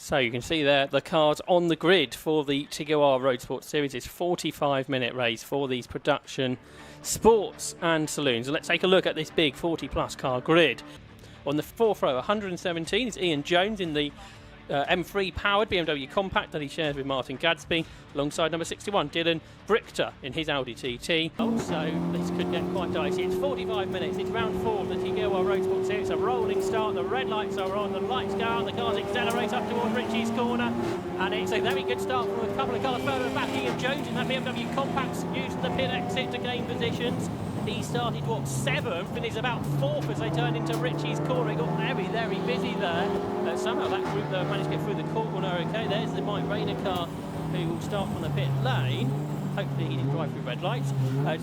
So you can see there the cars on the grid for the TGR Roadsports Series. It's 45-minute race for these production sports and saloons. And let's take a look at this big 40-plus car grid. On the fourth row, 117 is Ian Jones in the M3 powered BMW compact that he shares with Martin Gadsby, alongside number 61 Dylan Brichter in his Audi TT. Also, this could get quite dicey. It's 45 minutes, it's round 4 of the TGR Roadsports Series. It's a rolling start, the red lights are on, the lights go out, the cars accelerate up towards Ritchie's corner, and it's a very good start from a couple of cars further back. Ian Jones in that BMW compact used the pit exit to gain positions. He started, what, 7th, and is about 4th as they turn into Ritchie's corner. He got very, very busy there. Somehow that group managed to get through the corner okay. There's the Mike Rayner car who will start from the pit lane. Hopefully he didn't drive through red lights.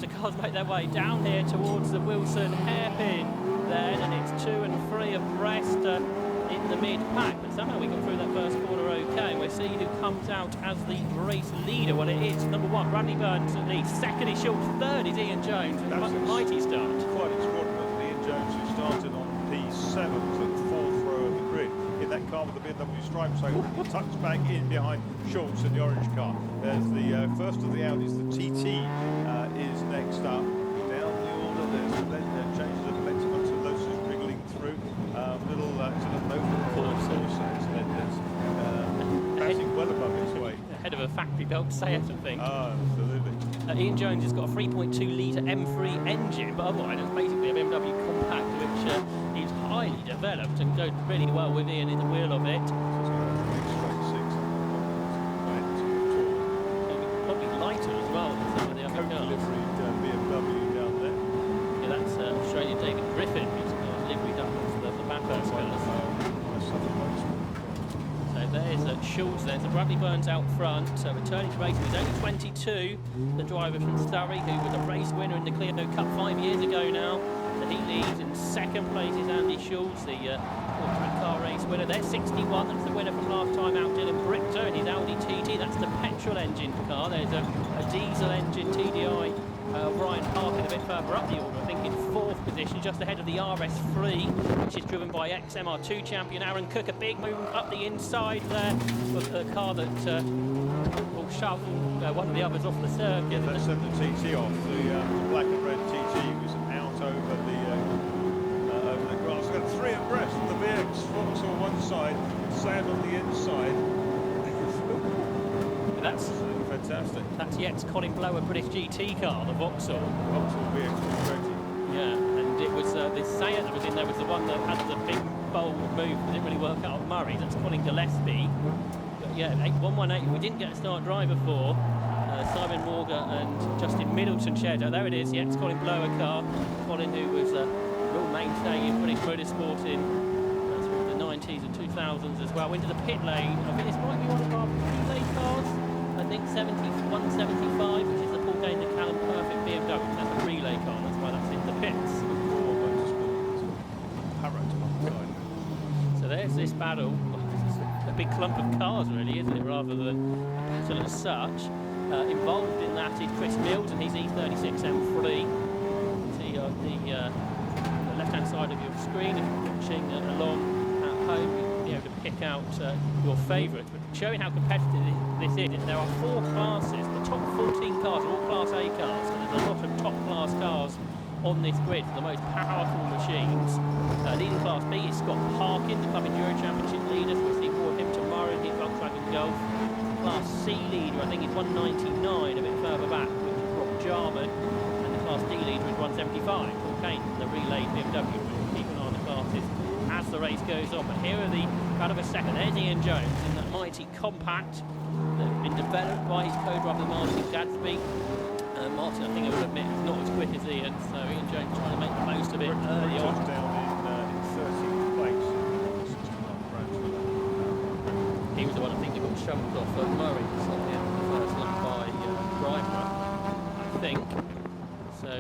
So cars make their way down here towards the Wilson hairpin then, and it's 2 and 3 abreast in the mid-pack. But somehow we got through that first corner okay. We'll see who comes out as the race leader. Well, it is number 1, Bradley Burns at lead. Second is Schultz. Third is Ian Jones. That's a mighty start. Quite extraordinary. Ian Jones, who started on P7 to the 4th row of the grid in that car with the BMW stripe, so he tucks back in behind Schultz in the orange car. There's the first of the Audis, the TT is next up. Down the order, there's changes of momentum, so those is wriggling through. Little sort of open course also, so passing well above its weight. Ahead of a factory built Seat, I think. Absolutely. Ian Jones has got a 3.2 litre M3 engine, but otherwise it's basically a BMW compact which is highly developed and goes really well with Ian in the wheel of it. Probably lighter as well than some of the other cars. BMW down there. Yeah, that's Australian David Griffin, who's got liveried up as the Bathurst colours. So there's Schultz there, so Bradley Burns out front, so returning to racing. He's only 22, the driver from Surrey, who was a race winner in the Clio Cup 5 years ago now. So he leads. In second place is Andy Schultz, the ultimate car race winner. They're 61, that's the winner from last time out, Dylan Brichter in his Audi TT. That's the petrol engine car. There's a diesel engine TDI. Ryan Parkin a bit further up the order, I think in 4th position, just ahead of the RS3, which is driven by ex-MR2 champion Aaron Cook. A big move up the inside there of the car that will shove one of the others off the circuit. That sent the TT off. The black and red TT was out over the grass. We've got 3 abreast. The VX Fox on one side, Sad on the inside. That's fantastic. That's Colin Blower British GT car, the Vauxhall. Vauxhall VX. Yeah, and it was the Seat that was in there was the one that had the big bold move that didn't really work out on Murray. That's Colin Gillespie. But yeah, 118. We didn't get a start driver for. Simon Morga and Justin Middleton shared out. There it is. Yeah, it's Colin Blower car. Colin, who was a real mainstay in British motorsport in the 90s and 2000s as well. Into the pit lane. I think this might be one of our relay cars. I think 175, which is the Paul Gain, the Callum Perfect BMW. That's a relay car, that's why that's in the pits. So there's this battle. It's a big clump of cars, really, isn't it, rather than a battle as such. Involved in that is Chris Mills and his E36 M3. See on the left-hand side of your screen, if you're watching along at home, you'll be able to pick out your favourites. But showing how competitive this is, there are 4 classes. The top 14 cars are all Class A cars, so there's a lot of top-class cars on this grid for the most powerful machines. Leading Class B is Scott Parkin, the Club Enduro Championship leader, so we'll see more of him tomorrow in his Volkswagen Golf. Class C leader, I think, is 199, a bit further back, which is Rob Jarman, and the Class D leader is 175. Paul Kane, the relay BMW, will keep an eye on the classes as the race goes on. But here are the out of a second. There's Ian Jones in that mighty compact that has been developed by his co-driver Martin Gadsby. Martin, I think I would admit, is not as quick as Ian, so Ian Jones trying to make the most of it early on. Down in 13th place. He was the one I think that got shoved off at Murray, so at the end of the first lap by Driver, I think. So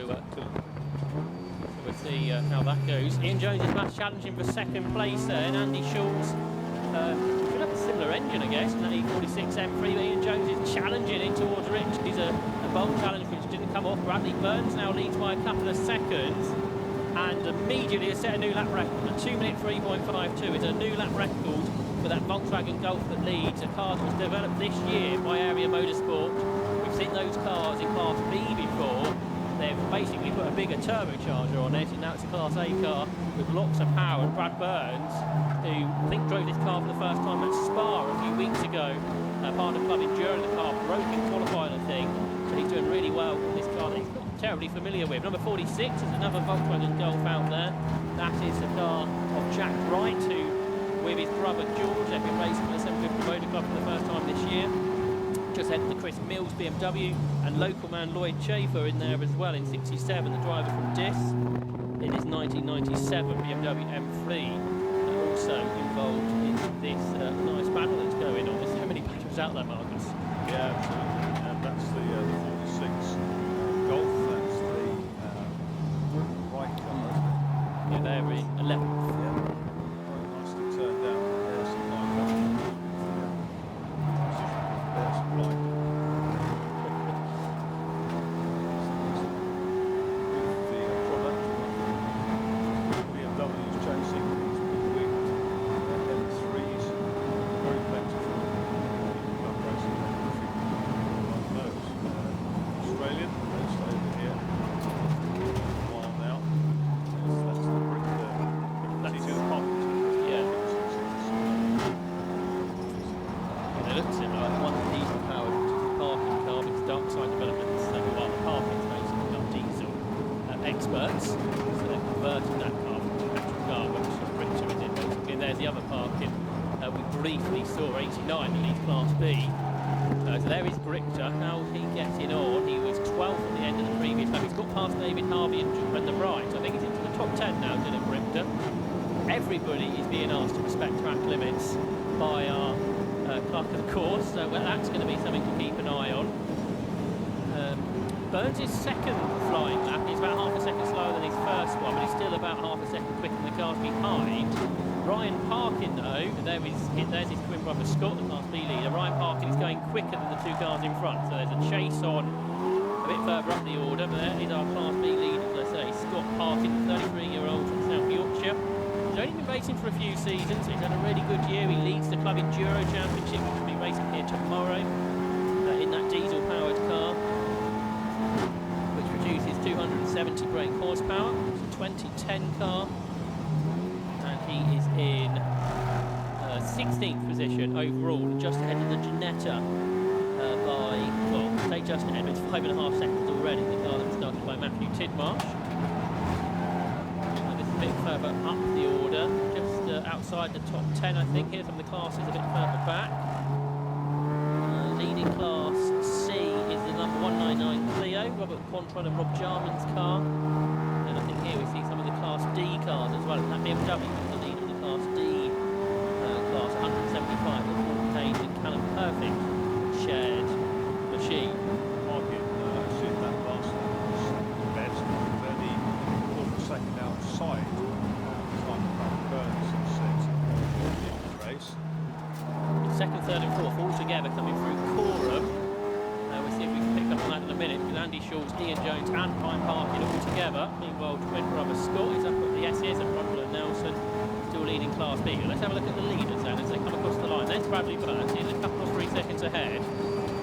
we'll see how that goes. Ian Jones is back challenging for 2nd place there, and Andy Schultz should have a similar engine, I guess, in that E46 M3, but Ian Jones is challenging in towards Rich. He's a bold challenge which didn't come off. Bradley Burns now leads by a couple of seconds, and immediately has set a new lap record. A 2 minute 3.52 is a new lap record but that Volkswagen Golf that leads, a car that was developed this year by Area Motorsport. We've seen those cars in Class B before. They've basically put a bigger turbocharger on it, and now it's a Class A car with lots of power. And Brad Burns, who I think drove this car for the first time at Spa a few weeks ago, part of Club Enduro, the car broke in qualifying, I think. So he's doing really well with this car that he's not terribly familiar with. Number 46 is another Volkswagen Golf out there. That is the car of Jack Wright, who, with his brother George, they've been racing for the 750 Motor Club for the first time this year. Just headed to Chris Mills BMW, and local man Lloyd Chafer in there as well in 67, the driver from Dis, in his 1997 BMW M3, also involved in this nice battle that's going on. There's so many battles out there, Marcus. Yeah, absolutely. And that's the 46 Golf. That's the right car, isn't it? Yeah, they're in 11th. Yeah. Very nicely turned out. Air supply car. Air supply. The product. BMW's chasing these big winged M3s. Very plentiful. Club racing. One knows. Australian, based over here. A while now. That's the brick there. That's the pump. Yeah. And it looks similar, like one diesel powered, which is the parking car, because Darkside developments, while the parking spaces are diesel experts, so they're converting that car from a petrol car, which Richter is in basically. And there's the other parking. We briefly saw 89 in his Class B. So there is Grichter. How he getting on? He was 12th at the end of the previous lap. He's got past David Harvey and the right. I think he's into the top 10 now, Dylan Grichter. Everybody is being asked to respect track limits by our clerk of the course, so that's going to be something to keep an eye on. Burns' second flying lap, he's about half a second slower than his first one, but he's still about half a second quicker than the cars behind. Ryan Parkin, though, there's his twin brother Scott, the Class B leader. Ryan Parkin is going quicker than the two cars in front, so there's a chase on a bit further up the order, but there is our Class B leader, as I say, Scott Parkin, 33-year-old from South Yorkshire. He's only been racing for a few seasons. He's had a really good year. He leads the Club Enduro Championship, which will be racing here tomorrow in that diesel-powered car, which produces 270 brake horsepower. It's a 2010 car, and he is in 16th position overall, just ahead of the Ginetta by, well, say just ahead, but it's 5.5 seconds already. The car that was started by Matthew Tidmarsh. A bit further up the order, just outside the top 10, I think. Here, some of the classes a bit further back. Leading Class C is the number 199 Clio, Robert Quantron and Rob Jarman's car. And I think here we see some of the Class D cars as well. That BMW is the leader of the Class D class, 175, the Paul Kane and Callum Perfect shared machine. Market, seeing that last one was best, but the second outside Burns and sixth in the race. Second, third and fourth all together coming through Coram. We'll see if we can pick up on that in a minute, because Andy Schultz, Ian Jones and Ryan Parkin all together. Meanwhile, twin brother Scott is up at the SES and Rundle and Nelson still leading Class B. Let's have a look at the leaders then as they come across the line. There's Bradley Burns, he's a couple of 3 seconds ahead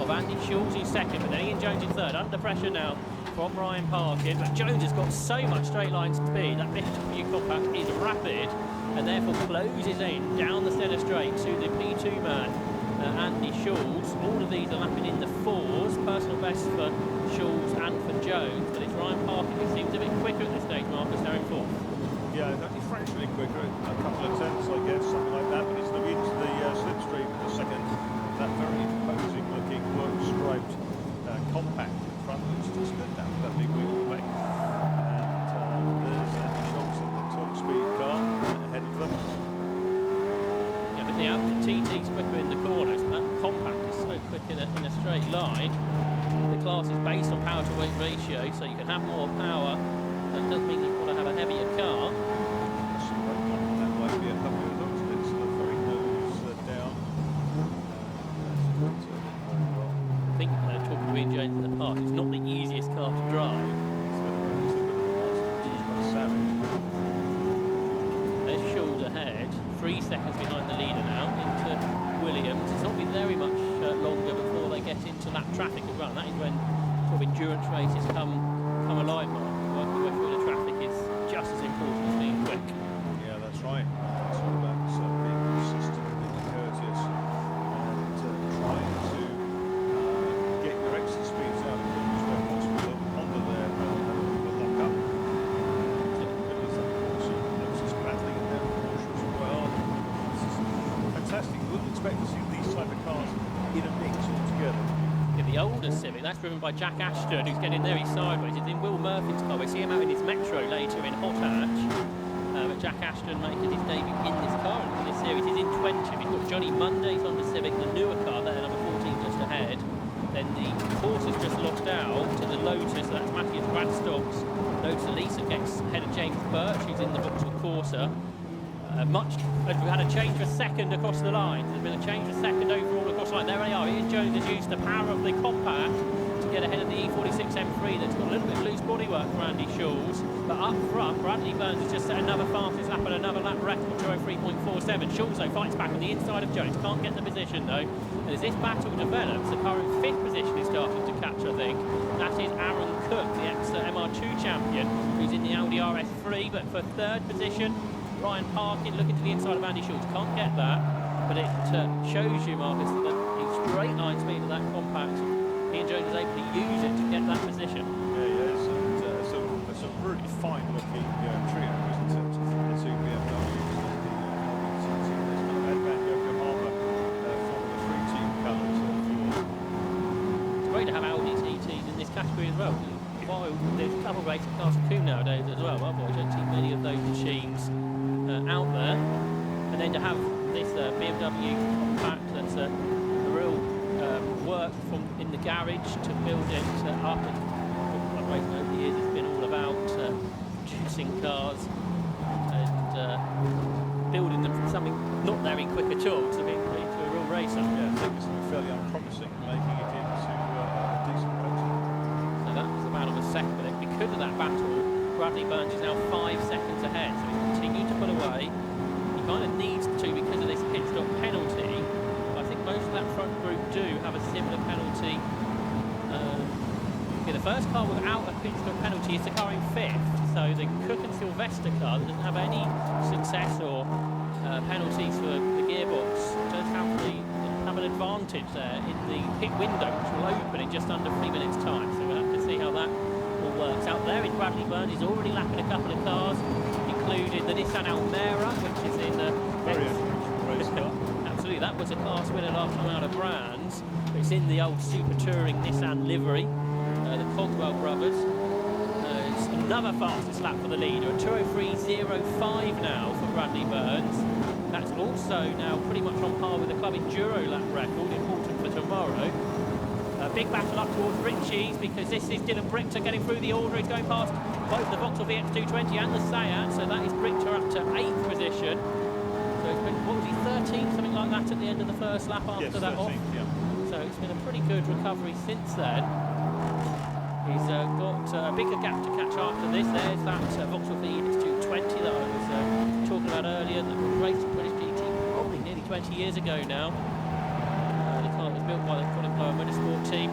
of Andy Schultz, who's second, but then Ian Jones in third. Under pressure now from Ryan Parkin, but Jones has got so much straight line speed. That BMW compact is rapid and therefore closes in down the centre straight to the P2 man, Andy Schultz. All of these are lapping in the fours, personal best for Schultz and for Jones, but it's Ryan Parkin who seems a bit quicker at this stage, Marcus. They're in fourth. Yeah, he's fractionally quicker, a couple of tenths, I guess, something like that, but he's looking into the slipstream in the second. That very imposing looking work-striped compact in front looks just good now, that big wheel plate. And there's Andy Schultz in the top speed car ahead of them. Yeah, but the TT's quicker in the corners, and that compact is so quick in a straight line. The class is based on power to weight ratio, so you can have more power. That does mean you've got to have a heavier car. That might be a couple of looks, but it's very nose down. I think talking to Ian Jones in the past, it's not the easiest car to drive. It's a bit of a savage. There's Schultz ahead, 3 seconds behind the leader now into Williams. It's not been very much longer before they get into lap traffic as well. And that is when sort of endurance races come alive, Mark. Working your way through the traffic is just as important as being quick. Yeah, that's right. It's all about being consistent, being courteous, and trying to get your exit speeds out of corners where possible. Honda there will lock up. Battling in there, Porsche as well. This is fantastic. You wouldn't expect to see these type of cars in a mix altogether. Yeah, the older Civic, that's driven by Jack Ashton, who's getting there, he's sideways. It's in Will Murphy's car. We see him out in his Metro later in Hot Hatch. But Jack Ashton making his debut in this car in this series. He's in 20. We've got Johnny Monday's on the Civic, the newer car there, number 14 just ahead. Then the Corsa's just locked out to the Lotus, so that's Matthias Bradstock's Lotus Elisa gets ahead of James Birch, who's in the Vauxhall Corsa. We've had a change for second across the line. There's been a change for second overall across the line. There they are. Ian Jones has used the power of the compact to get ahead of the E46 M3 that's got a little bit of loose bodywork for Andy Schulz. But up front, Bradley Burns has just set another fastest lap and another lap record, 203.47. Schulz though fights back on the inside of Jones. Can't get the position though. And as this battle develops, the car in 5th position is starting to catch, I think. That is Aaron Cook, the ex-MR2 champion, who's in the Audi RS3. But for 3rd position, Ryan Parkin looking to the inside of Andy Schulz. Can't get that, but it shows you, Marcus, that the straight line speed of that compact, Ian Jones is able to use it to get that position. Yeah, yes, and it's a really fine looking trio, isn't it? The two BMWs and the Audi TT. There's no Advan Yokohama Formula 3 team colours. It's great to have Audi TTs in this category as well. While there's a couple of racing cars for Kuhn nowadays as well, otherwise I don't see many of those machines out there. And then to have this BMW compact, that's a real work from in the garage to build it up. And racing over the years, it's been all about producing cars and building them from something not very quick at all to being into a real racer. Yeah, I think it's fairly unpromising, making it into a decent race. So that was the battle of a second, but because of that battle, Bradley Burns is now 5 seconds ahead, so he continued to pull away. He kind of needs to because of this pit stop penalty. But I think most of that front group do have a similar penalty. The first car without a pit stop penalty is the car in 5th, so the Cook and Sylvester car that doesn't have any success or penalties for the gearbox does have an advantage there in the pit window, which will open in just under 3 minutes time. So we'll have to see how that all works. Out there is Bradley Burns. He's already lapping a couple of cars, including the Nissan Almera, which is in very unusual race car. Absolutely, that was a class winner last time out of Brands. It's in the old Super Touring Nissan livery, the Cogswell brothers. It's another fastest lap for the leader, a 2:03.05 now for Bradley Burns. That's also now pretty much on par with the club enduro lap record, important for tomorrow. A big battle up towards Ritchie's because this is Dylan Brichter getting through the order. He's going past both the Vauxhall VX220 and the Seat, so that is Brichter up to 8th position. So it's been, what was he, 13th, something like that at the end of the first lap after that 13th, off. yeah. So it's been a pretty good recovery since then. He's got a bigger gap to catch after this. There's that Vauxhall VX220 that I was talking about earlier, that raced British GT probably nearly 20 years ago now. The car was built by the Colin Blower Motorsport team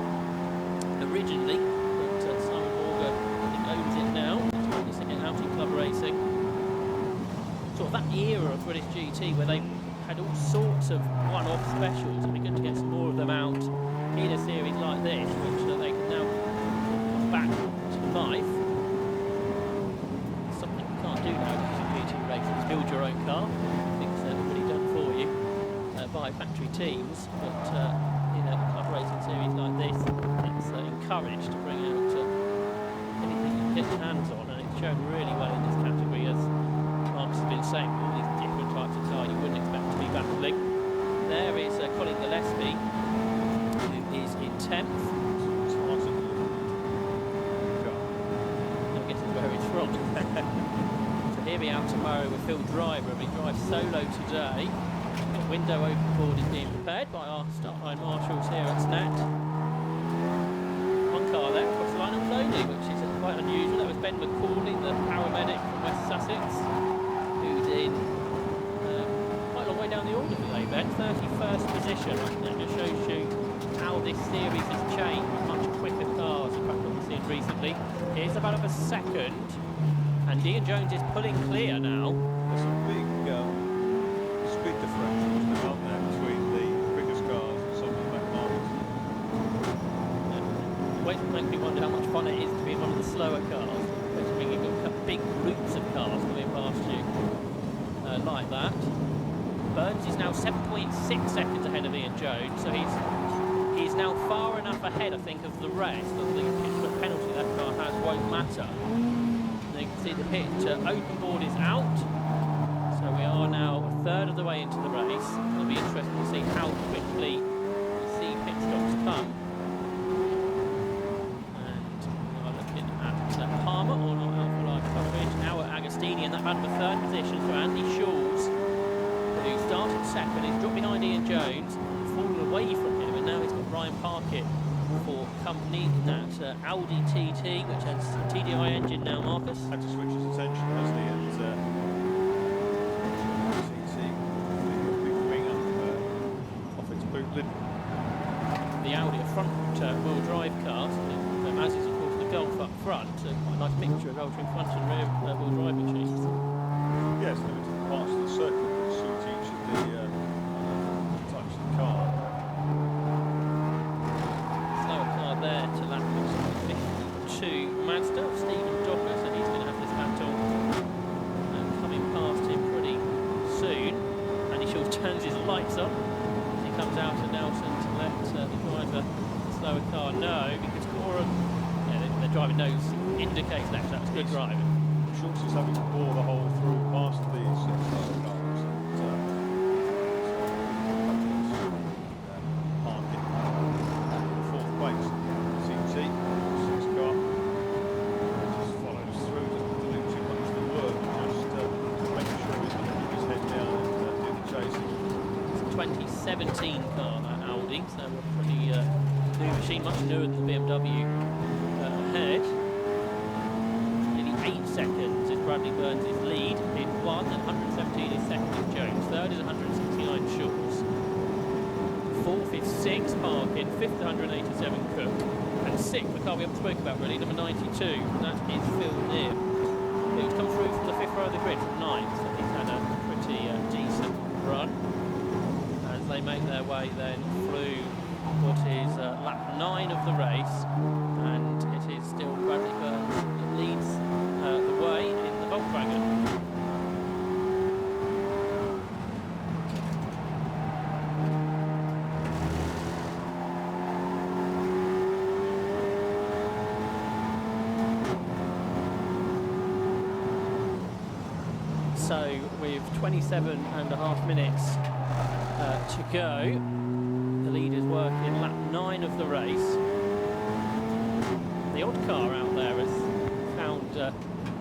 originally, but Simon Borger I think owns it now. He's witnessing it out in club racing. Sort of that era of British GT where they had all sorts of one-off specials. It'd be good to get some more of them out in a series like this, which they can now come back to life. Something you can't do now in GT racing is build your own car. Things are already done for you by factory teams, but in a club racing series like this, it's encouraged to bring out anything you can get your hands on, and it's shown really well in this category, as Mark's has been saying, all these different types of car you wouldn't expect to be battling. There is Colin Gillespie, who is in 10th. I'm guessing where he's from. So he'll be out tomorrow with Phil Driver, and he drives solo today. The window open board is being prepared by our start-line marshals here at Snet. One car there across the line and lonely, which is quite unusual. That was Ben McCauley, the paramedic from West Sussex, who's in 31st position. That just shows you how this series has changed with much quicker cars, in fact, what we've seen recently. Here's about a second, and Ian Jones is pulling clear now. There's some big speed differentials now, aren't there, between the biggest cars and some of the McLarens. It makes me wonder how much fun it is to be in one of the slower cars, especially when you've got big groups of cars coming past you like that. Burns is now 7.6 seconds ahead of Ian Jones, so he's now far enough ahead, I think, of the rest that the penalty that car has won't matter. You can see the pit open board is out, so we are now a third of the way into the race. It'll be interesting to see how quickly we see pit stops come. And we are looking at Palmer on our Alpha Live coverage. Now at Agostini in that battle for third position, so Andy Schulz, who started second, he's dropped behind Ian Jones, fallen away from him, and now he's got Ryan Parkett for company in that Audi TT, which has a TDI engine now, Marcus. Had to switch his attention, hasn't he, and TT, big wing off its boot lid. The Audi, a front-wheel drive car, so as is of course the Golf up front, so quite a nice mixture of ultra front and rear wheel drive machines. Yes, limited parts of the circuit that suit each of the types of car. Slower car there to lap 52 Mazda of Stephen Docker, so he's going to have this battle coming past him pretty soon. And he sure turns his lights on as he comes out of Nelson to let the driver, the slower car, know, because Cora, the driver knows, indicates that that's good driving. Schultz is having to bore the hole through past these cars and Parkett in fourth place. CT, sixth car, just follows through, doesn't do too much of the work, just making sure he's going to keep his head down and do the chasing. It's a 2017 car, that Audi, so a pretty new machine, much newer than the BMW ahead. 8 seconds is Bradley Burns' lead in 1, and 117 is second is Jones. Third is 169 Schulz. Fourth is 6 Parkin, fifth 187 Cook, and sixth, the car we haven't spoken about really, number 92, and that is Phil Neal, who's come through from the fifth row of the grid from 9th, so he's had a pretty decent run as they make their way then through what is lap 9 of the race, and it is still Bradley Burns that leads the way in the Volkswagen. So with 27.5 minutes to go, the leaders work in lap 9 of the race. The odd car out there has found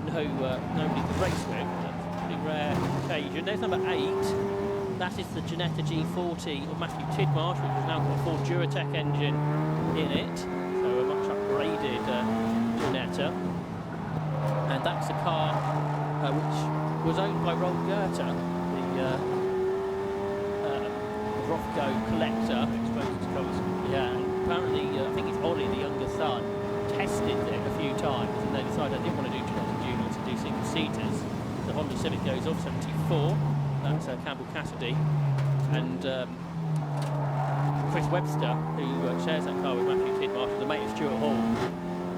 nobody to race with. That's a pretty rare occasion. There's number 8. That is the Ginetta G40 of Matthew Tidmarsh, which has now got a Ford Duratec engine in it, so a much upgraded Ginetta. And that's a car which was owned by Ron Goethe, the Rothko collector. Yeah, and apparently I think it's Ollie, the younger son, tested it a few times and they decided they didn't want to do Ginetta Juniors and do single seaters. The Honda Civic goes off 74, that's Campbell Cassidy, and Chris Webster, who shares that car with Matthew Tidmarsh, is a mate of Stuart Hall,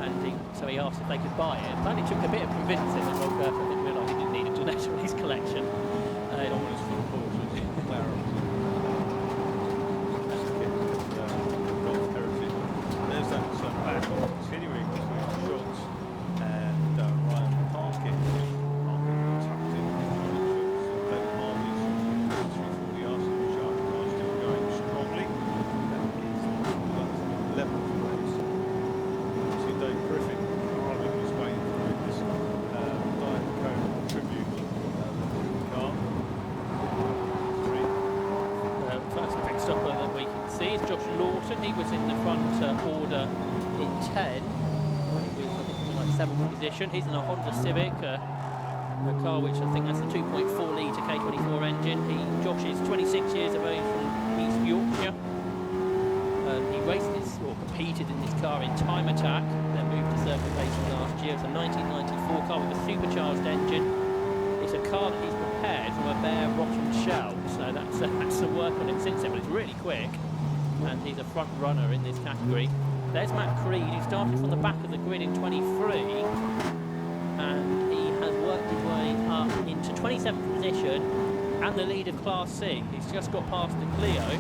and so he asked if they could buy it. But it took a bit of convincing, and Ron Goethe didn't realise he didn't need a Ginetta in his collection. Almost full course with McLaren. Golf heritage. There's that battle continuing between Schultz and Ryan Parkett. Parkett tucked in behind Schultz and then Harvey's 340 Arsenal Shark car still going strongly. That is 11th place. See Dave Griffin running his way through this Diet Coke tribute car. First pit stopper that we can see is Josh Lawton. He was in the front order in 10. He was, I think, in like 7th position. He's in a Honda Civic, A car which I think that's the 2.4 litre K24 engine. Josh is 26 years of age from East Yorkshire. He raced this, or competed in this car in Time Attack, then moved to circuit racing last year. It's a 1994 car with a supercharged engine. It's a car that he's prepared from a bare rotten shell, so that's some work on it since then, but it's really quick, and he's a front runner in this category. There's Matt Creed, who started from the back of the grid in 23, and he has worked his way up into 27th position and the lead of Class C. He's just got past the Clio,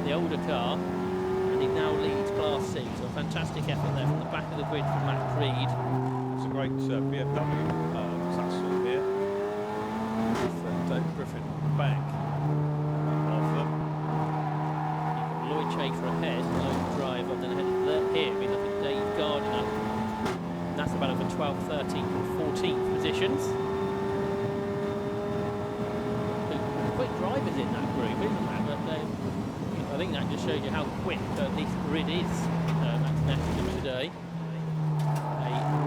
the older car, and he now leads Class C. So a fantastic effort there from the back of the grid from Matt Creed. It's a great BMW Saxon here. With Dave Griffin back of them. You've got Lloyd Chafer ahead, lone driver, then ahead of here we look at Dave Gardiner. And that's about over 12th, 13th and 14th positions. Quick drivers in that group, isn't there? But I think that just shows you how quick this grid is at Snetterton today. A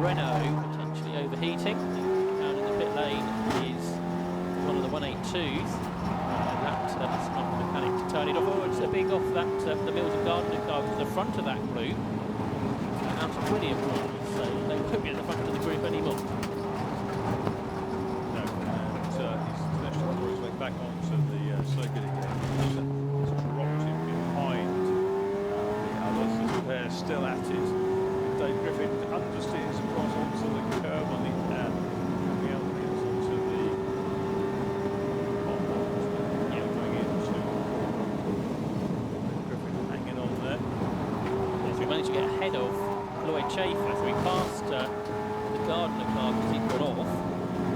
Renault potentially overheating. Down in the pit lane is one of the 182s. That's not the mechanic to turn it off. Oh, it's a big off that the Mills and Gardner car to the front of that group. Out of William drivers, so they won't be at the front of the group anymore. No, and he's on his way back onto the circuit again. He's dropped him behind the others. The pair still at it. Dave Griffin understeers across onto the curb on the coming out the onto the going into Griffin hanging on there. Yes, we managed to get ahead of Lloyd Chafer, so we passed the Gardner car because he'd got off,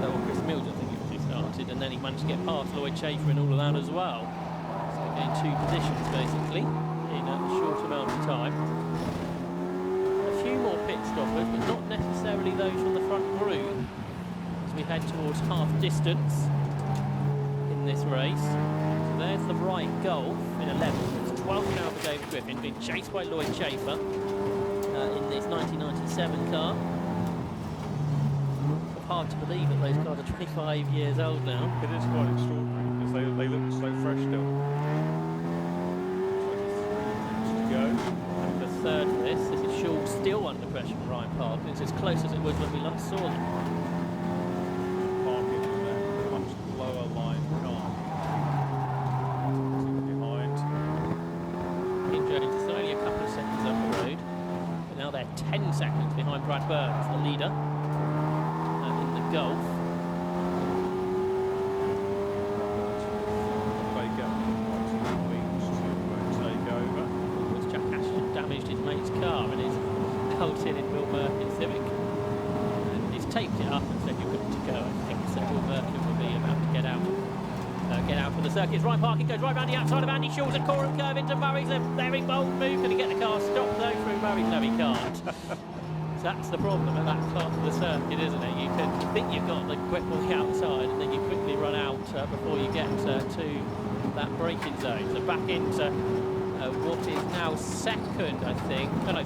or Chris Mills I think he started, and then he managed to get past Lloyd Chafer in all of that as well. So we gained 2 positions basically in a short amount of time. A few more pit stoppers, but not necessarily those from the front group, as we head towards half distance in this race. So there's the right Golf in 11th. It's 12th now for David Griffin, being chased by Lloyd Chafer in this 1997 car. It's hard to believe that those cars are 25 years old now. It is quite extraordinary because they look so fresh still. 23 to go. And the third for this is Shaw still under pressure from Ryan Parkin. It's as close as it was when we last saw them. Parkin in there, a much lower line car. Behind. In Jones is only a couple of seconds up the road. Now they're 10 seconds behind Brad Burns, the leader, in the Golf. Baker wings to take over. As Jack Ashton damaged his mate's car and is bolted in Will Merkin's Civic. And he's taped it up and said you're good to go. I think so Will Merkin will be about to get out of the circuit. Ryan Parkin goes right round the outside of Andy Shaw's a Coram curve into Murray's. A very bold move. Can he get the car stopped though through Murray? No, he can't. So that's the problem at that part of the circuit, isn't it? You can think you've got the grip on the outside and then you quickly run out before you get to that braking zone. So back into what is now second, I think. Oh, no,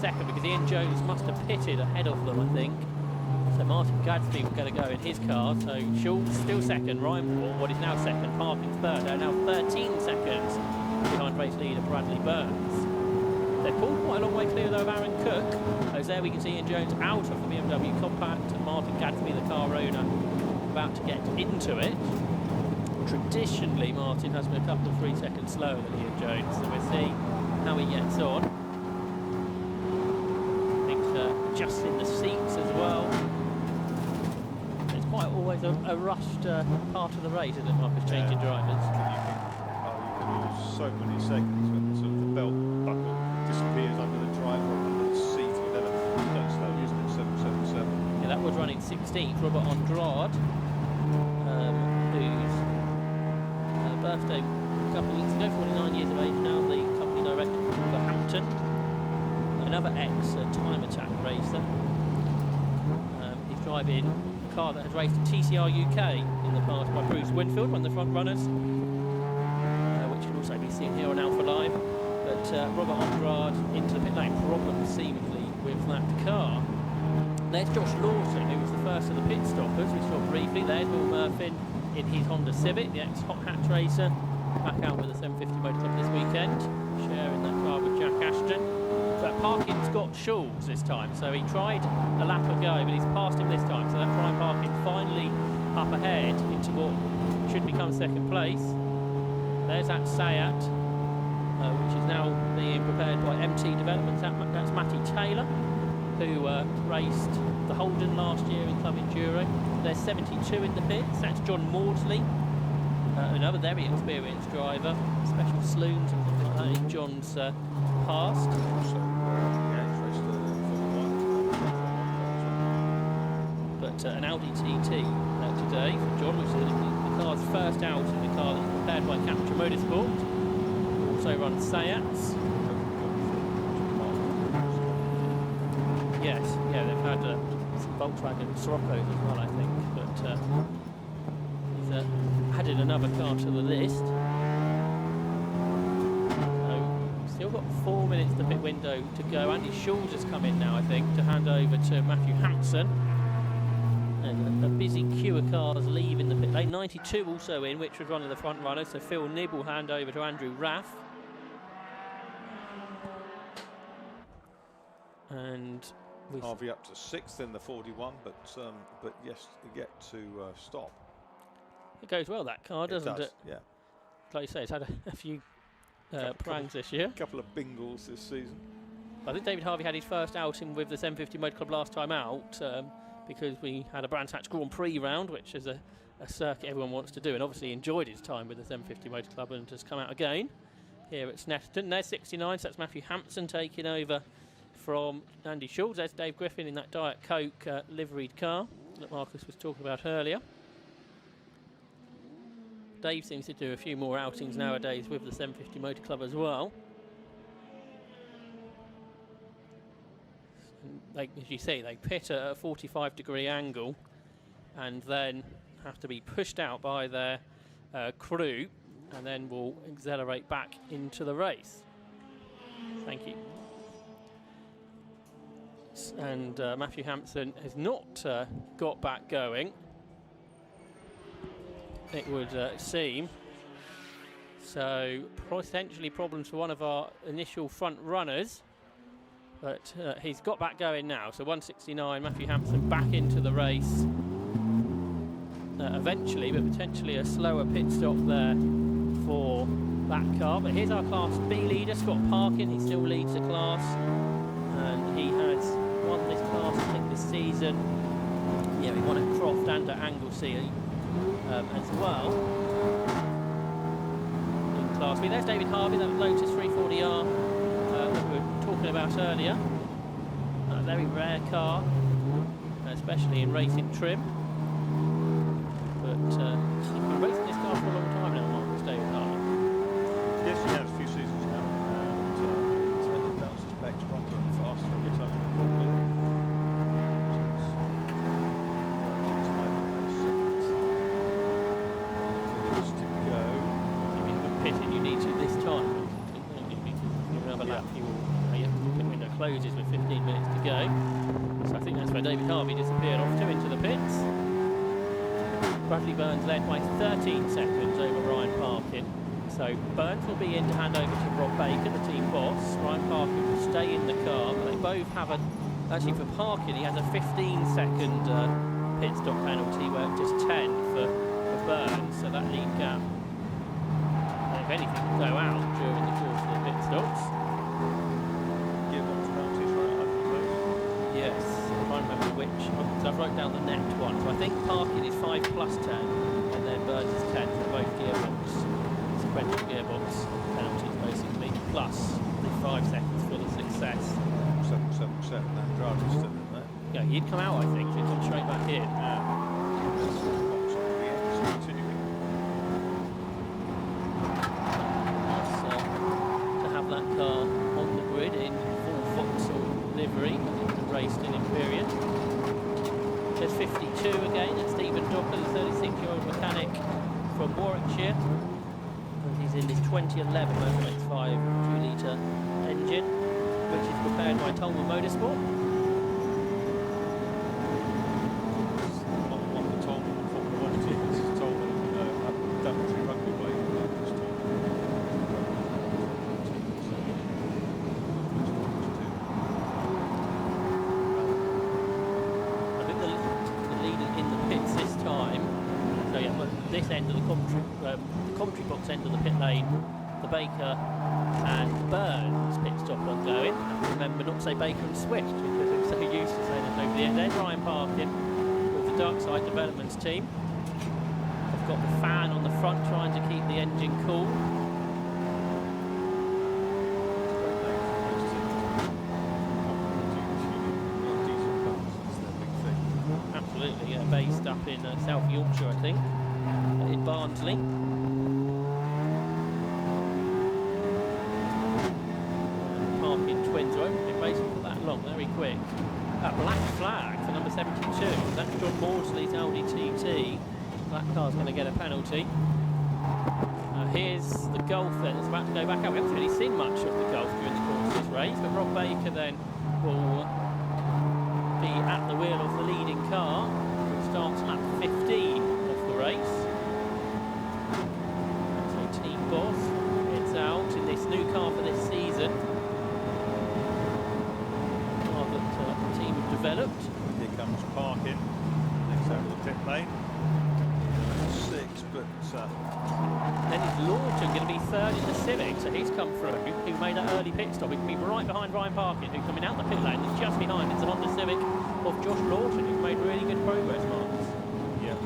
second, because Ian Jones must have pitted ahead of them, I think. So Martin Gadsby will get a go in his car. So Schultz still second, Ryan Wall, what is now second, Parkin third. They're now 13 seconds behind race leader Bradley Burns. They've pulled quite a long way clear though of Aaron Cook. As there we can see Ian Jones out of the BMW Compact and Martin Gadsby, the car owner, about to get into it. Traditionally, Martin has been a couple of 3 seconds slower than Ian Jones, so we'll see how he gets on. I think adjusting the seats as well. It's quite always a rushed part of the race, isn't it, Marcus, changing drivers? You can lose so many seconds when the sort of the belt buckle disappears under the driver, under the seat, or whatever. Don't slow, isn't it? 777. Yeah, that was running 16th. Robert Andrade, whose birthday a couple of weeks ago, 49 years of age now, the company director for Hampton. Another ex-Time Attack racer. He's driving a car that has raced at TCR UK in the past by Bruce Winfield, one of the front runners, which can also be seen here on Alpha Live. But Robert Andrade into the pit lane, problem seemingly with that car. There's Josh Lawson, who was the first of the pit stoppers. We saw briefly there's Will Murphy in his Honda Civic, the ex-Hot Hatch racer, back out with the 750 Motor Club this weekend, sharing that car with Jack Ashton. But Parkin's got Schulz this time, so he tried a lap ago, but he's passed him this time. So that's Ryan Parkin finally up ahead into what should become second place. There's that Seat, which is now being prepared by MT Developments. That's Matty Taylor, who raced the Holden last year in Club Enduro. There's 72 in the pits. That's John Maudsley, another very experienced driver. Special saloons and things like that in John's past. But an Audi TT today from John, which is the car's first out in the car that's prepared by Capture Motorsport. Also runs Seats. Yes, yeah, they've had some Volkswagen Siroccos as well, I think, but he's added another car to the list. So, still got 4 minutes the pit window to go. Andy Schulz has come in now, I think, to hand over to Matthew Hampson. And a busy queue of cars leaving the pit lane. 92 also in, which was one of the front runners, so Phil Nibb will hand over to Andrew Raff. And Harvey up to 6th in the 41, but yes, yet to stop. It goes well, that car, doesn't it? Yeah. Like you say, it's had a few prangs this year. A couple of bingles this season. I think David Harvey had his first outing with the 750 Motor Club last time out, because we had a Brands Hatch Grand Prix round, which is a circuit everyone wants to do, and obviously enjoyed his time with the 750 Motor Club and has come out again here at Snetterton. There's 69, so that's Matthew Hampson taking over from Andy Schulz. There's Dave Griffin in that Diet Coke liveried car that Marcus was talking about earlier. Dave seems to do a few more outings nowadays with the 750 Motor Club as well. As you see, they pit at a 45-degree angle and then have to be pushed out by their crew, and then will accelerate back into the race. Thank you. And Matthew Hampson has not got back going, it would seem. So potentially problems for one of our initial front runners, but he's got back going now. So 169, Matthew Hampson back into the race eventually, but potentially a slower pit stop there for that car. But here's our Class B leader, Scott Parkin. He still leads the class, and he has won this class, I think, this season. Yeah, he won at Croft and at Anglesey as well in Class B. There's David Harvey, that Lotus 340R that we were talking about earlier. A very rare car, especially in racing trim. But he's been racing this car for a long time now, Marcus, David Harvey. Yes, he has, a few seasons now, and it's been down to specs proper and faster every time properly. To go. If you can pit in, you need to this time. Another lap, the pit window closes with 15 minutes to go. So I think that's where David Harvey disappeared off to into the pits. Bradley Burns led by 13 seconds over Ryan Parkin. So Burns will be in to hand over to Rob Baker, the team boss. Ryan Parkin will stay in the car. They both have actually for Parkin, he has a 15-second pit stop penalty, where just 10 for Burns. So that lead gap, if anything, will go out during the course of the pit stops. Gearbox penalties, right? I think those. Yes, I'm trying to remember which. So I've wrote down the net one. So I think Parkin is 5 plus 10, and then Burns is 10 for both gearbox, sequential gearbox penalties basically, plus the 5 seconds for the success. 777, that driver's still in there. Yeah, he'd come out, I think, he'd come straight back in. To have that car on the grid in full Vauxhall livery, raced in Imperial. There's 52 again, and Stephen Docker, the 36-year-old mechanic from Warwickshire. And he's in his 2011 Motor X5 2-litre engine, which is prepared by Tolman Motorsport. this end of the commentary box end of the pit lane, the Baker and Burns pit stop ongoing. And remember not to say Baker and Swift because I'm so used to saying it over the end. There's Ryan Parkin with the Darkside Developments team. They've got the fan on the front trying to keep the engine cool. Absolutely, yeah, based up in South Yorkshire, I think, in Barnsley. Parking twins won't be racing for that long, very quick. That black flag for number 72, that's John Maudsley's Audi TT. That car's going to get a penalty. Here's the Golf then, it's about to go back out. We haven't really seen much of the Golf during the course of this race, but Rob Baker then will be at the wheel of the leading car, which starts lap 15 of the race. So Team Boss heads out in this new car for this season. Car that the team have developed. Here comes Parkin, next over the pit lane. 6, but then is Lawton going to be third in the Civic, so he's come through, who made that early pit stop. He can be right behind Ryan Parkin, who's coming out the pit lane, and just behind is the Honda Civic of Josh Lawton, who's made really good progress, Marcus. yeah,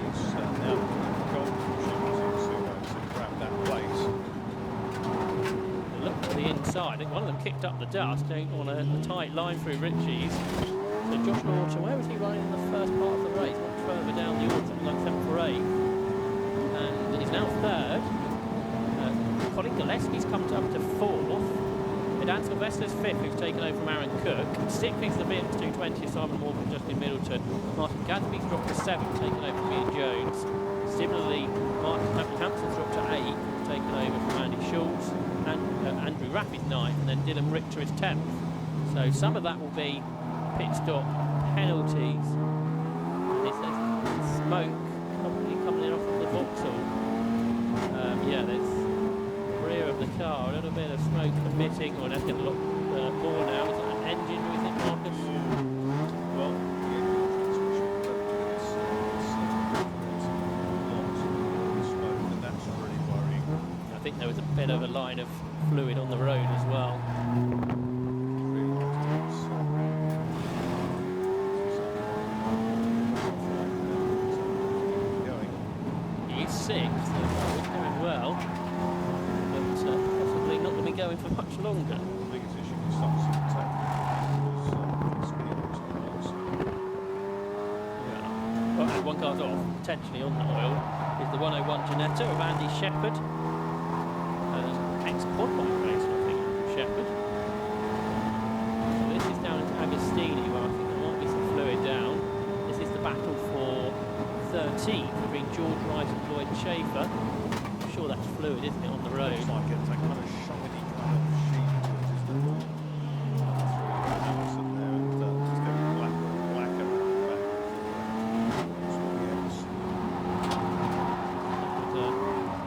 he's now gold to grab that place. Look at the inside. I think one of them kicked up the dust on a tight line through Ritchie's. So Josh Lawton, where was he running in the first part of the race? Much further down the order, something like 7th or 8th. And he's now third. Colin Gillespie's come up to 4th. Dan Sylvester's 5th, who's taken over from Aaron Cook. 6th is the VX 220, Simon Morgan, Justin Middleton. Martin Gadsby's dropped to 7th, taken over from Ian Jones. Similarly, Matthew Hampson's dropped to 8th, taken over from Andy Schultz. And Andrew Rapp is 9th, and then Dylan Richter is 10th. So some of that will be pit stop penalties. And it says smoke probably coming in off of the Vauxhall. Yeah, there's the rear of the car, a little bit of smoke emitting, or that's going to look more now. Is that an engine, do you think, Marcus? Well, smoke, and that's really worrying. I think there was a bit of a line of fluid on the road as well. He's 6th, so he's doing well, but possibly not going to be going for much longer. The biggest issue is substitute attack. Well, and one car's off, potentially on the oil, is the 101 Ginetta of Andy Shepherd. Ex-quad-bike racer, I think, from Shepherd. So this is down into Agostini, where I think there might be some fluid down. This is the battle for 13th between George Wright and Lloyd Schaefer. I'm sure that's fluid, isn't it, on the road? Looks like it's a kind of shiny kind of sheet, which is the Nelson there, and it's going to be black around the back.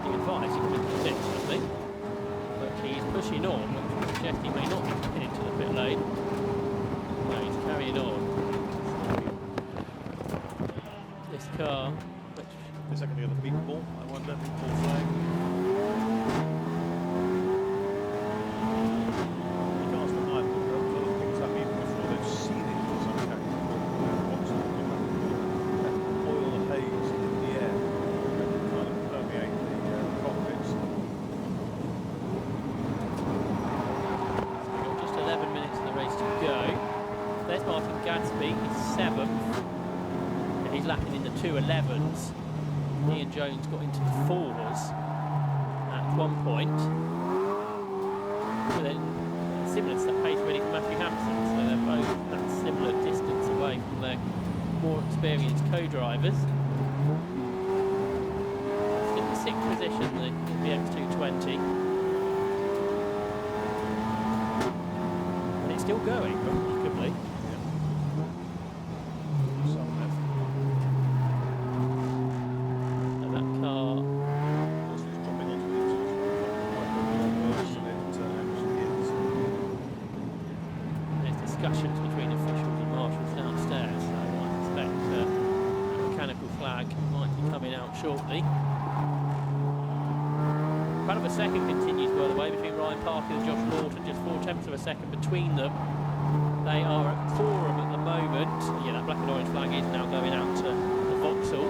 He advised he couldn't sit, I think. But he's pushing on, which suggests he may not be coming into the pit lane. No, he's carrying on. This car, which Is that going to get a big ball? I wonder. Big ball flag. The cars behind them, a lot of things up even before they've seen it in some case. That oil and haze in the air kind of permeate the cockpits. we've got just 11 minutes of the race to go. There's Martin Gadsby, he's 7th. He's lapping in the 2.11s. Ian Jones got into the 4s at one point. But then similar to that pace really for Matthew Hampson, so they're both that similar distance away from their more experienced co-drivers. It's in the 6th position, the VX 220. And it's still going, remarkably. Discussions between officials and marshals downstairs, so I expect a mechanical flag might be coming out out shortly. Part of a second continues, by the way, between Ryan Parkin and Josh Lawton, just 0.4 of a second between them. They are at Forum at the moment. Yeah, that black and orange flag is now going out to the Vauxhall.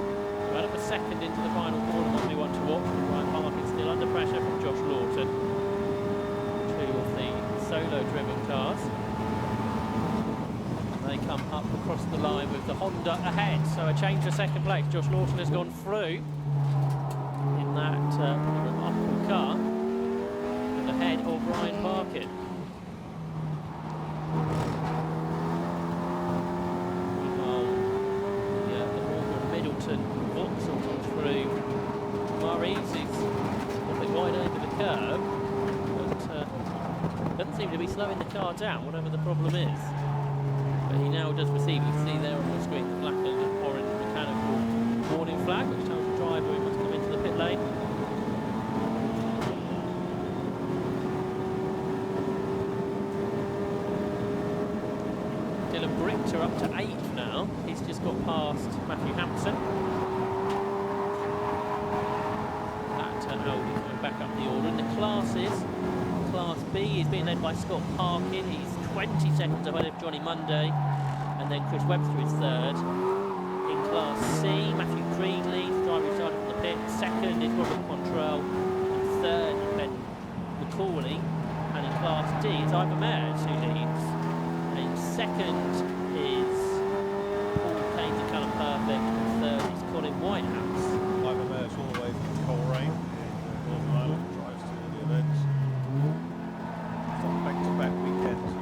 About a second into the final corner, might be one to watch. Ryan Parkin still under pressure from Josh Lawton. Two of the solo-driven cars. They come up across the line with the Honda ahead. So a change to second place. Josh Lawton has gone through in that remarkable car and ahead of Ryan Parkin. Vauxhall comes through. Murray's is a bit wide over the curve, but doesn't seem to be slowing the car down, whatever the problem is. But he now does receive, you can see there on the screen, the black and orange mechanical warning flag, which tells the driver he must come into the pit lane. Dylan Brichter up to 8th now. He's just got past Matthew Hampson. Audi coming back up the order. In the classes, Class B is being led by Scott Parkin. He's 20 seconds ahead of Johnny Monday, and then Chris Webster is third. In Class C, Matthew Creedley, the driver who started from the pit. Second is Robert Quantrell, and third is Ben McCauley. And in Class D, it's Ivan Mares who leads. And in second is Paul Keynes and Callum Perfect, and third is Colin Whitehouse. Ivan Mares all the way from Coleraine. Northern Ireland drives to all the events. Some back-to-back weekends of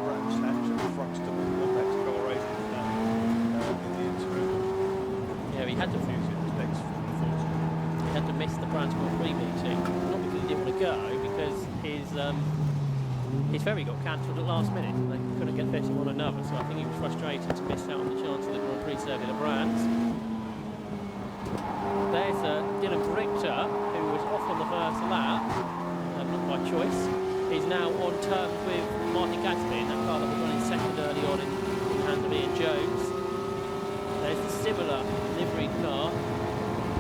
Brands Hatch and Thruxton and one back to Coleraine in the interim. Yeah, he had to miss the Transport 3 meeting, not because he didn't want to go, because his ferry got cancelled at last minute and they couldn't get fitting on another, so I think he was frustrated to miss out on the chance of the Grand Prix Circuit of Brands. There's Dylan Brichter, who was off on the first lap, not by choice. He's now on terms with Martin Gadsby in that car that was running second early on in Handerby and Jones. There's the similar liveried car,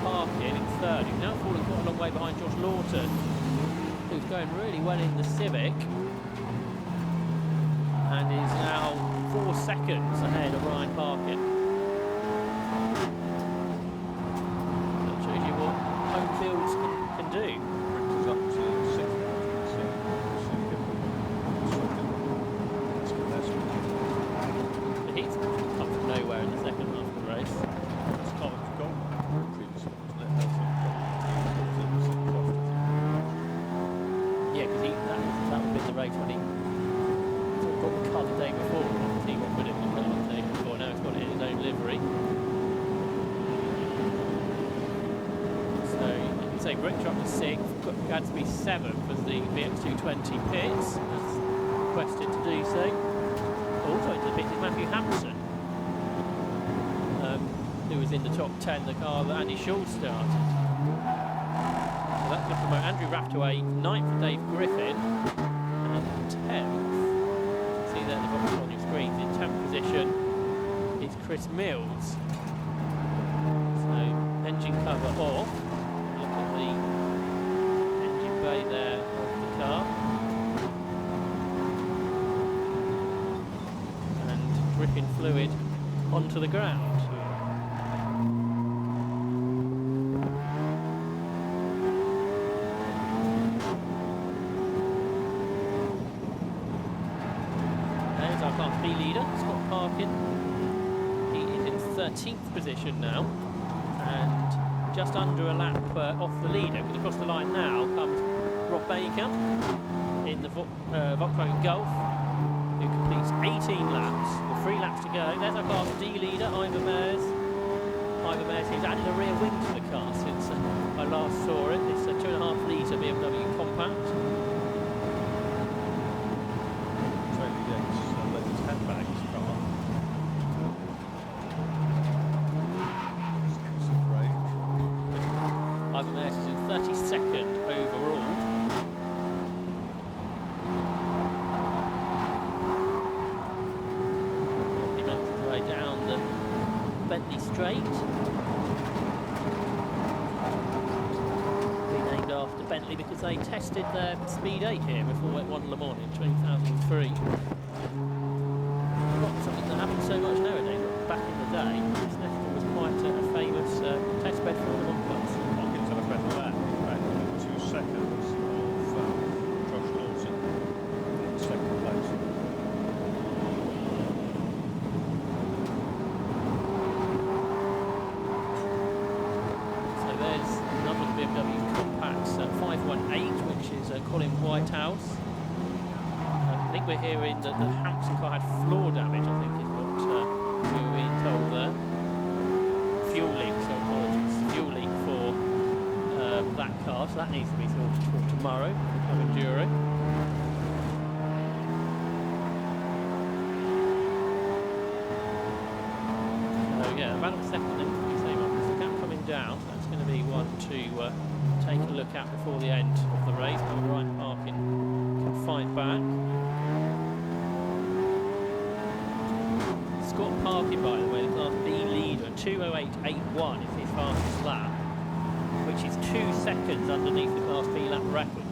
Parkin in third. He's now fallen quite a long way behind Josh Lawton, who's going really well in the Civic, and is now 4 seconds ahead of Ryan Parkin. Home fields can do. Brings us up to 6th. The heat's come from nowhere in the second half of the race. It's Colin's goal. Previously, wasn't it? Yeah, because that would have been the race when he got the car the day before. He got rid of the car the day before. Now he's got it in his own livery. Say Brichter up to 6th, Gadsby 7th as the VX220 pits, as requested to do so. Also into the pits is Matthew Hampson, who was in the top 10, the car that Andy Schultz started. So that could promote Andrew Raff to a 9th for Dave Griffin, and 10th, you can see there the box on your screens, in 10th position is Chris Mills. So engine cover off. The engine bay there of the car, and dripping fluid onto the ground. There's our Class B leader, Scott Parkin. He is in 13th position now, and just under a lap off the leader. Because across the line now comes Rob Baker in the Volkswagen Golf, who completes 18 laps with 3 laps to go. There's our Class D leader, Ivan Mares. Ivan Mares, he's added a rear wing to the car since I last saw it. It's a 2.5 litre BMW compact. Handbags car. Ivan Mares is in 32nd overall. He makes his way down the Bentley Straight. Bentley because they tested their Speed 8 here before it won Le Mans in 2003. Not something that happens so much nowadays, but back in the day, Snetterton was quite a famous test bed for Le Mans cars. I can tell a friend of that. In fact, within 2 seconds of Josh Lawson in second place. So there's another BMW Compacts 518, which is Colin Whitehouse. I think we're hearing that the Hampton car had floor damage, I think is what we were being told there. Fuel leak, so apologies. Fuel leak for that car, so that needs to be sorted for tomorrow for Enduro. So yeah, about a second then for the same one. There's the gap coming down, so that's going to be one to take a look at before the end of the race. Have the right parking can fight back. Scott Parkin, by the way, the Class B leader, 2:08.81 is his fastest lap, which is 2 seconds underneath the Class B lap record.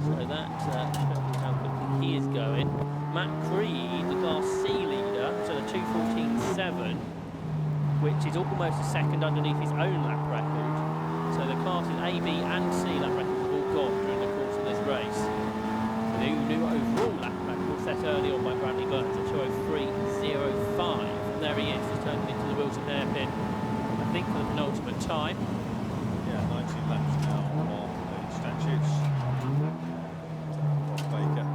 So that shows you how quickly he is going. Matt Creed, the Class C leader, so the 2:14.7, which is almost a second underneath his own lap record. So the classes A, B and C lap records have all gone during the course of this race. The new overall lap record set early on by Bradley Burns at 2:03.05. And there he is, just turning into the Wilson hairpin, I think for the penultimate time. Yeah, 19 laps now on the statutes. Rob Baker.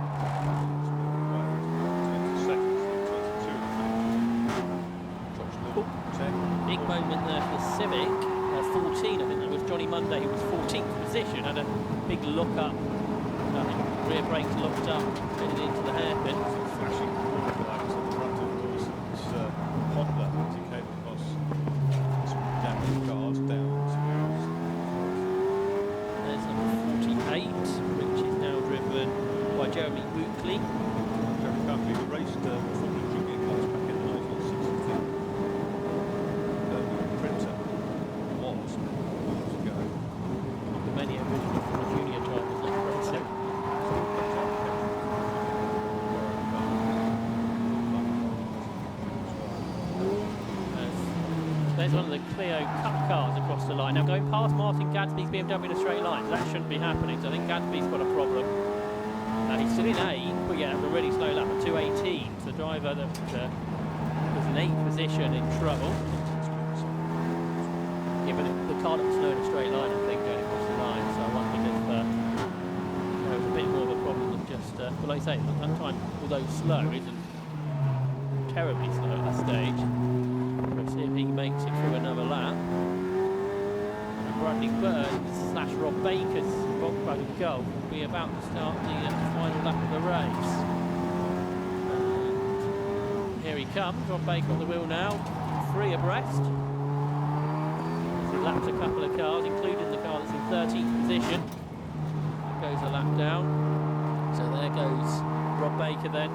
20 seconds, 22. Josh Lawson, 10. Big moment there for the Civic. 14, I think that was Johnny Monday, who was 14th position, had a big lock up. Rear brakes locked up, headed into the hairpin. Flashing lights on the front, of course. It's Honda as he came across some damaged cars down towards. There's number 48, which is now driven by Jeremy Buckley. Jeremy Buckley, who raced Formula Junior cars back in 1963. Printer was years ago. The many original Formula Junior drivers like racing. There's one of the Clio Cup cars across the line. Now going past Martin Gadsby's BMW in a straight line, so that shouldn't be happening. So I think Gadsby's got a problem. He's still in 8th, but yeah, that was a really slow lap at 2:18. So the driver that was in 8th position in trouble. Yeah, but the car that was slow in a straight line, I think, going across the line. So I wondered if there was a bit more of a problem than just. But like I say, that time, although slow, isn't terribly slow at this stage. We'll see if he makes it through another lap. And Bradley Burns / Rob Baker's Volkswagen Golf will be about to start the final lap of the race. And here he comes, Rob Baker on the wheel now, 3 abreast. He laps a couple of cars, including the car that's in 13th position. That goes a lap down. So there goes Rob Baker then.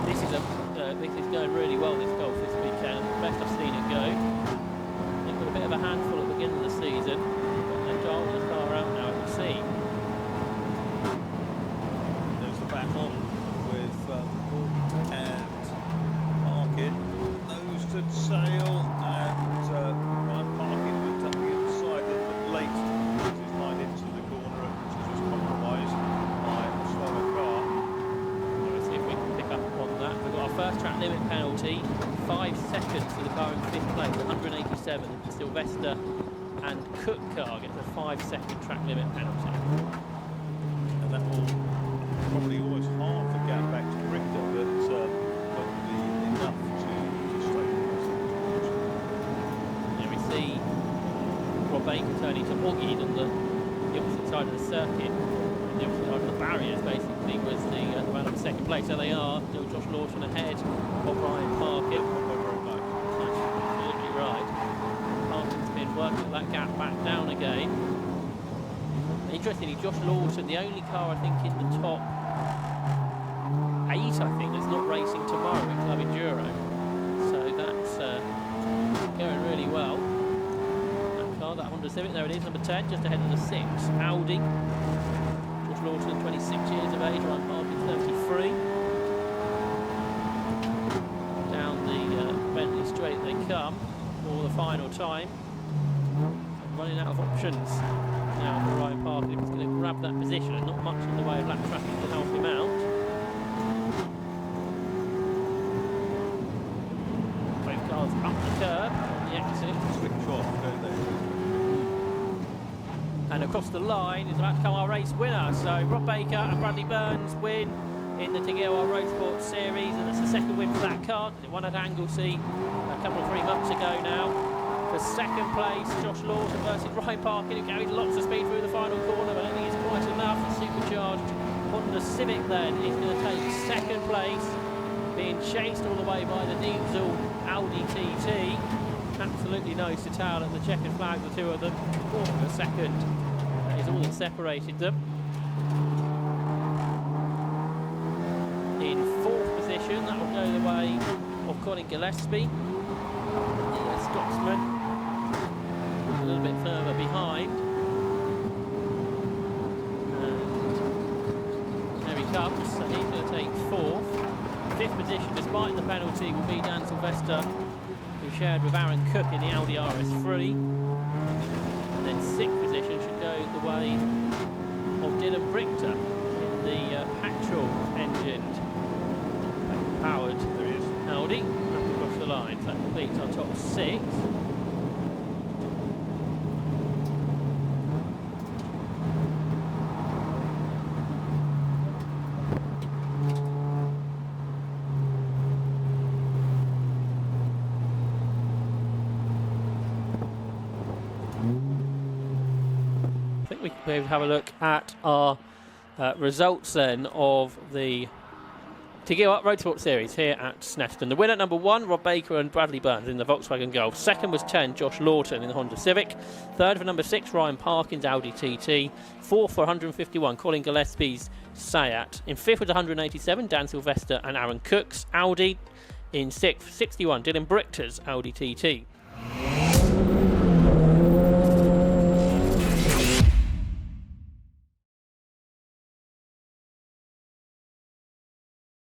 This is going really well, this Golf this weekend. Best I've seen it go. They've got a bit of a handful at the beginning of the season, but they're dialing the car out now, as you see. There's the back on with and Parkin. Nose to tail, and Ryan Parkin looked up the inside a little bit late. Put his line into the corner, which was compromised by a slower car. Let's see if we can pick up on that. We've got our first track limit penalty, 5 seconds for the car in 5th place, 187. Sylvester and Cook car gets a 5-second track limit penalty. And that will probably almost half the gap back to Richter, but won't be enough to straighten it. Here we see Rob Baker turning to Oggy on the opposite side of the circuit. And the opposite side of the barriers basically was the man in second place. There they are, still Josh Lawson ahead of Ryan Parkin. Absolutely right. Parkin's been working that gap back down again. Interestingly, Josh Lawson, the only car I think in the top 8, I think, that's not racing tomorrow in Club Enduro. So that's going really well. That car, that Honda Honda Civic. There it is, number 10, just ahead of the 6. Audi. George Lawton, 26 years of age, Ryan Parkin, 33. Down the Bentley straight they come for the final time. Running out of options now for Ryan Parkin if he's going to grab that position, and not much in the way of lap traffic to help him out. Both cars up the curb on the exit. Switch off, don't they? And across the line is about to come our race winner. So Rob Baker and Bradley Burns win in the TDIs Roadsports series, and it's the second win for that car. It won at Anglesey a couple of 3 months ago now. For second place, Josh Lawson versus Ryan Parkin, who carried lots of speed through the final corner, but I don't think it's quite enough. The supercharged Honda Civic then is going to take second place, being chased all the way by the diesel Audi TT. Absolutely nose to tail at the checkered flag, the two of them. Fourth and a second is all that separated them. In fourth position, that will go the way of Colin Gillespie, the Scotsman, a little bit further behind. And there he comes, so he's going to take fourth. Fifth position, despite the penalty, will be Dan Sylvester, who shared with Aaron Cook in the Audi RS3. And then sixth position should go the way of Dylan Brichter in the petrol engined powered Audi across the line. So that completes our top 6. I think we can have a look at our results then of the TDIs Roadsport series here at Snetterton. The winner, number 1, Rob Baker and Bradley Burns in the Volkswagen Golf. Second was 10, Josh Lawton in the Honda Civic. Third for number 6, Ryan Parkin's Audi TT. Fourth for 151, Colin Gillespie's Seat. In fifth was 187, Dan Sylvester and Aaron Cook's Audi. In sixth, 61, Dylan Brichter's Audi TT.